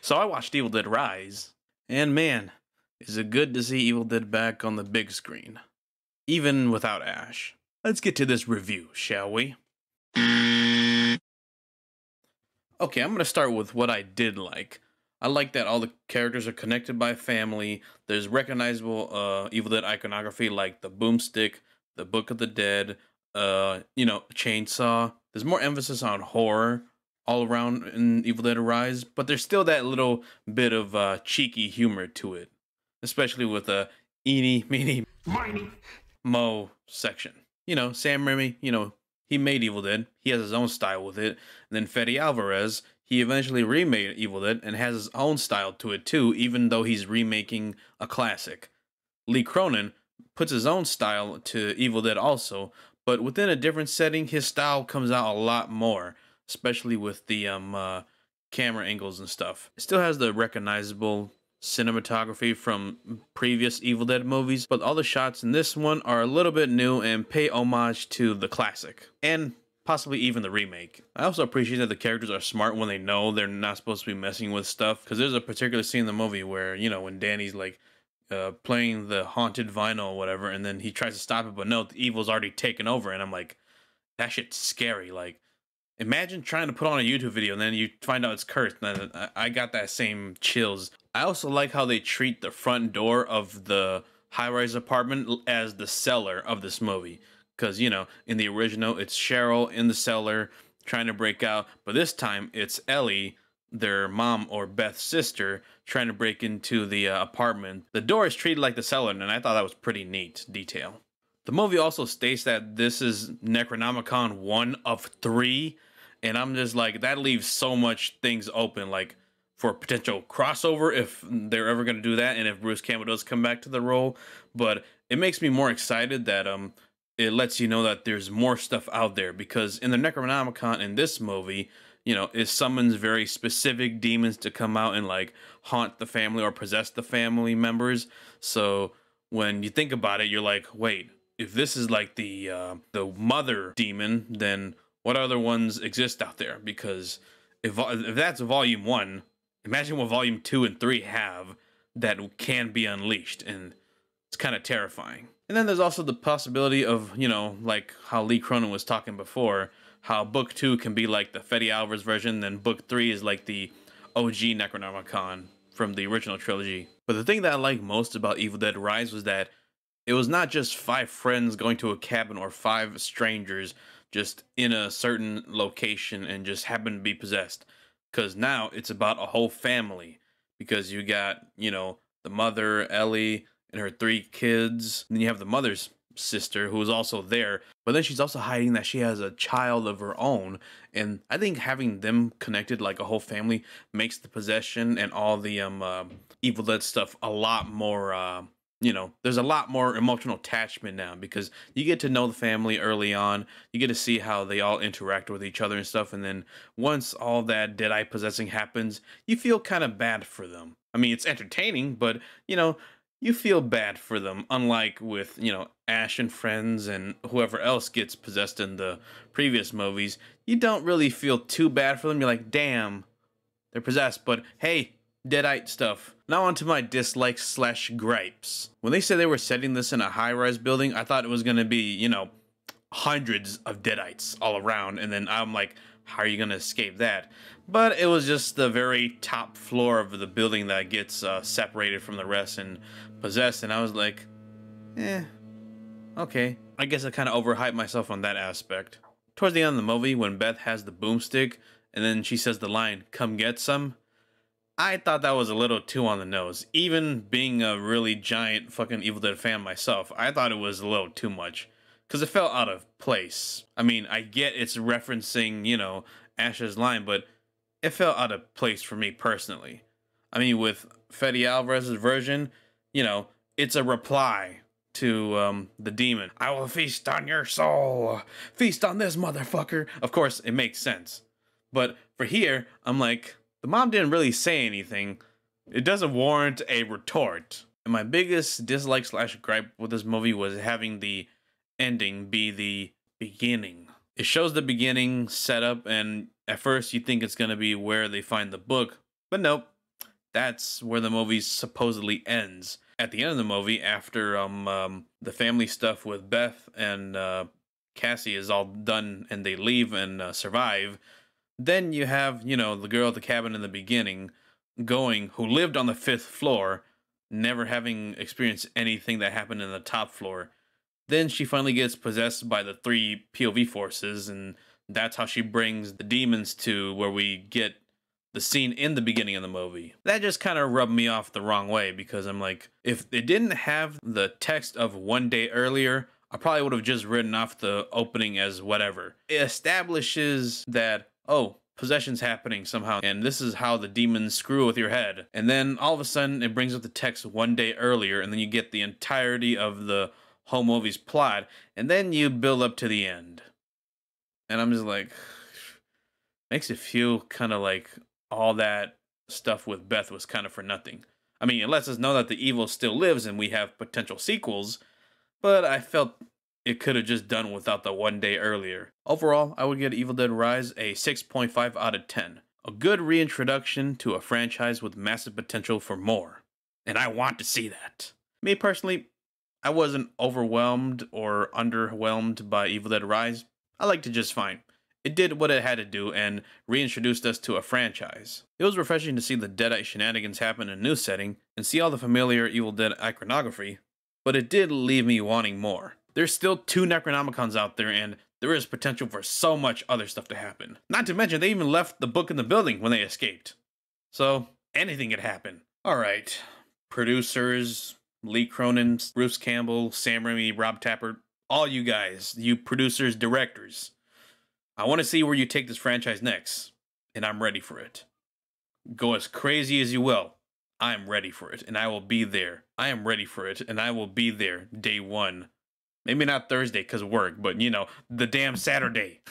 So I watched Evil Dead Rise, and man, is it good to see Evil Dead back on the big screen, even without Ash. Let's get to this review, shall we? Okay, I'm gonna start with what I did like. I like that all the characters are connected by family. There's recognizable Evil Dead iconography like the boomstick, the Book of the Dead, chainsaw. There's more emphasis on horror all around in Evil Dead Rise, but there's still that little bit of cheeky humor to it, especially with the eeny, meeny, Whiny. mo section. Sam Raimi, he made Evil Dead. He has his own style with it. And then Fede Alvarez, he eventually remade Evil Dead and has his own style to it too, even though he's remaking a classic. Lee Cronin puts his own style to Evil Dead also, but within a different setting, his style comes out a lot more, especially with the camera angles and stuff. It still has the recognizable cinematography from previous Evil Dead movies, but all the shots in this one are a little bit new and pay homage to the classic, and possibly even the remake. I also appreciate that the characters are smart when they know they're not supposed to be messing with stuff, because there's a particular scene in the movie where, when Danny's like playing the haunted vinyl or whatever, and then he tries to stop it, but no, the evil's already taken over, and I'm like, that shit's scary. Like, imagine trying to put on a YouTube video and then you find out it's cursed. And I got that same chills. I also like how they treat the front door of the high-rise apartment as the cellar of this movie. Because, in the original, it's Cheryl in the cellar trying to break out. But this time, it's Ellie, their mom or Beth's sister, trying to break into the apartment. The door is treated like the cellar, and I thought that was pretty neat detail. The movie also states that this is Necronomicon 1 of 3, and I'm just like, that leaves so much things open, like for potential crossover if they're ever going to do that, and if Bruce Campbell does come back to the role. But it makes me more excited that it lets you know that there's more stuff out there, because in the Necronomicon in this movie, it summons very specific demons to come out and like haunt the family or possess the family members. So when you think about it, you're like, wait, if this is like the mother demon, then what other ones exist out there? Because if that's volume 1, imagine what volume 2 and 3 have that can be unleashed, and it's kind of terrifying. And then there's also the possibility of, like how Lee Cronin was talking before, how book 2 can be like the Fede Alvarez version, then book 3 is like the OG Necronomicon from the original trilogy. But the thing that I like most about Evil Dead Rise was that it was not just 5 friends going to a cabin or 5 strangers just in a certain location and just happen to be possessed. Because now it's about a whole family. Because you got, the mother, Ellie, and her 3 kids. And then you have the mother's sister who is also there. But then she's also hiding that she has a child of her own. And I think having them connected like a whole family makes the possession and all the Evil Dead stuff a lot more... there's a lot more emotional attachment now, because you get to know the family early on. You get to see how they all interact with each other and stuff. And then once all that Deadite possessing happens, you feel kind of bad for them. I mean, it's entertaining, but, you feel bad for them. Unlike with, Ash and friends and whoever else gets possessed in the previous movies, you don't really feel too bad for them. You're like, damn, they're possessed. But hey, Deadite stuff. Now onto my dislikes slash gripes. When they said they were setting this in a high-rise building, I thought it was going to be, hundreds of Deadites all around. And then I'm like, how are you going to escape that? But it was just the very top floor of the building that gets separated from the rest and possessed. And I was like, okay. I guess I kind of overhyped myself on that aspect. Towards the end of the movie, when Beth has the boomstick, and then she says the line, "Come get some," I thought that was a little too on the nose. Even being a really giant fucking Evil Dead fan myself, I thought it was a little too much. Because it felt out of place. I mean, I get it's referencing, Ash's line, but it felt out of place for me personally. I mean, with Fede Alvarez's version, it's a reply to the demon. "I will feast on your soul. Feast on this motherfucker." Of course, it makes sense. But for here, I'm like, the mom didn't really say anything. It doesn't warrant a retort. And my biggest dislike slash gripe with this movie was having the ending be the beginning. It shows the beginning setup, and at first you think it's going to be where they find the book, but nope. That's where the movie supposedly ends. At the end of the movie, after the family stuff with Beth and Cassie is all done and they leave and survive, then you have, the girl at the cabin in the beginning going, who lived on the fifth floor, never having experienced anything that happened in the top floor. Then she finally gets possessed by the three POV forces, and that's how she brings the demons to where we get the scene in the beginning of the movie. That just kind of rubbed me off the wrong way because I'm like, if it didn't have the text of one day earlier, I probably would have just written off the opening as whatever. It establishes that, oh, possession's happening somehow, and this is how the demons screw with your head. And then all of a sudden, it brings up the text one day earlier, and then you get the entirety of the whole movie's plot, and then you build up to the end. And I'm just like, makes it feel kind of like all that stuff with Beth was kind of for nothing. I mean, it lets us know that the evil still lives and we have potential sequels, but I felt it could have just done without the one day earlier. Overall, I would give Evil Dead Rise a 6.5 out of 10. A good reintroduction to a franchise with massive potential for more. And I want to see that. Me personally, I wasn't overwhelmed or underwhelmed by Evil Dead Rise. I liked it just fine. It did what it had to do and reintroduced us to a franchise. It was refreshing to see the Deadite shenanigans happen in a new setting and see all the familiar Evil Dead iconography, but it did leave me wanting more. There's still 2 Necronomicons out there and there is potential for so much other stuff to happen. Not to mention they even left the book in the building when they escaped. So anything could happen. Alright, producers, Lee Cronin, Bruce Campbell, Sam Raimi, Rob Tapert, all you guys, you producers, directors. I want to see where you take this franchise next, and I'm ready for it. Go as crazy as you will. I'm ready for it, and I will be there. I am ready for it, and I will be there day one. Maybe not Thursday because of work, but the damn Saturday.